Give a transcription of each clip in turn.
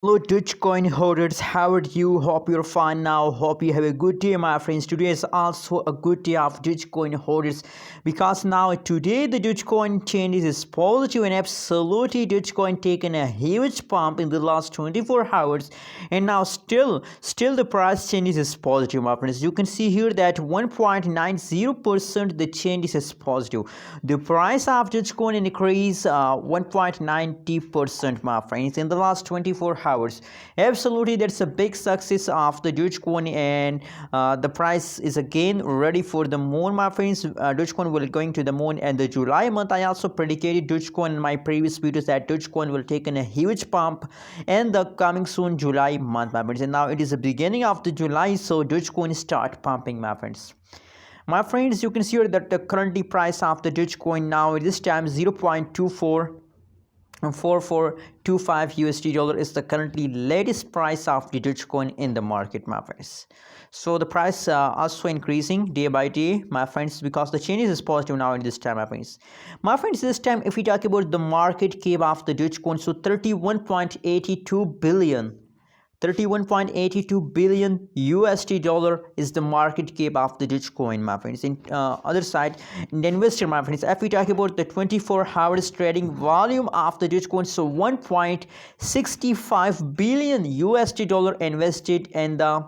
Hello Dogecoin holders, how are you? Hope you're fine now. Hope you have a good day, my friends. Today is also a good day of Dogecoin holders because now today the Dogecoin changes is positive and absolutely Dogecoin taken a huge pump in the last 24 hours and now still the price changes is positive, my friends. You can see here that 1.90% the changes is positive. The price of Dogecoin increase 1.90%, my friends, in the last 24 hours. Absolutely, that's a big success of the Dogecoin, and the price is again ready for the moon, my friends. Dogecoin will going to the moon in the July month. I also predicated Dogecoin in my previous videos that Dogecoin will take in a huge pump in the coming soon July month, my friends. And now it is the beginning of the July, so Dogecoin start pumping, my friends. My friends, you can see here that the currently price of the Dogecoin now at this time 0.4425 USD dollar is the currently latest price of the Dogecoin in the market, my friends. So the price also increasing day by day, my friends, because the changes is positive now in this time, my friends. My friends, this time if we talk about the market cap of the Dogecoin, so 31.82 billion USD dollar is the market cap of the Dogecoin, my friends. In other side, in the investor, my friends, if we talk about the 24 hours trading volume of the Dogecoin, so 1.65 billion USD dollar invested in the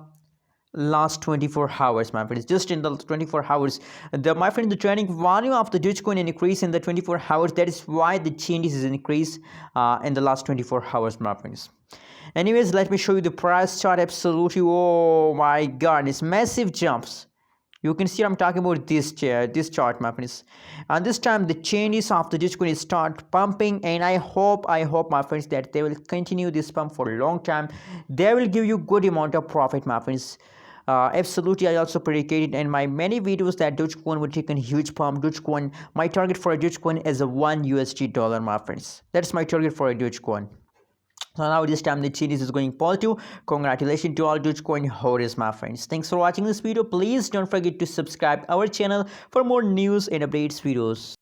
last 24 hours, my friends. Just in the 24 hours, my friend, the trading volume of the Dogecoin increase in the 24 hours. That is why the changes is increase in the last 24 hours, my friends. Anyways, let me show you the price chart. Absolutely, oh my god, it's massive jumps. You can see I'm talking about this chart, my friends. And this time the changes of the Dogecoin start pumping, and I hope my friends that they will continue this pump for a long time. They will give you good amount of profit, my friends. Absolutely, I also predicated in my many videos that Dogecoin would take a huge pump. Dogecoin, my target for a Dogecoin is a 1 USD dollar, my friends. That's my target for a Dogecoin. So now this time the changes is going positive. Congratulations to all Dogecoin holders, my friends. Thanks for watching this video. Please don't forget to subscribe our channel for more news and updates videos.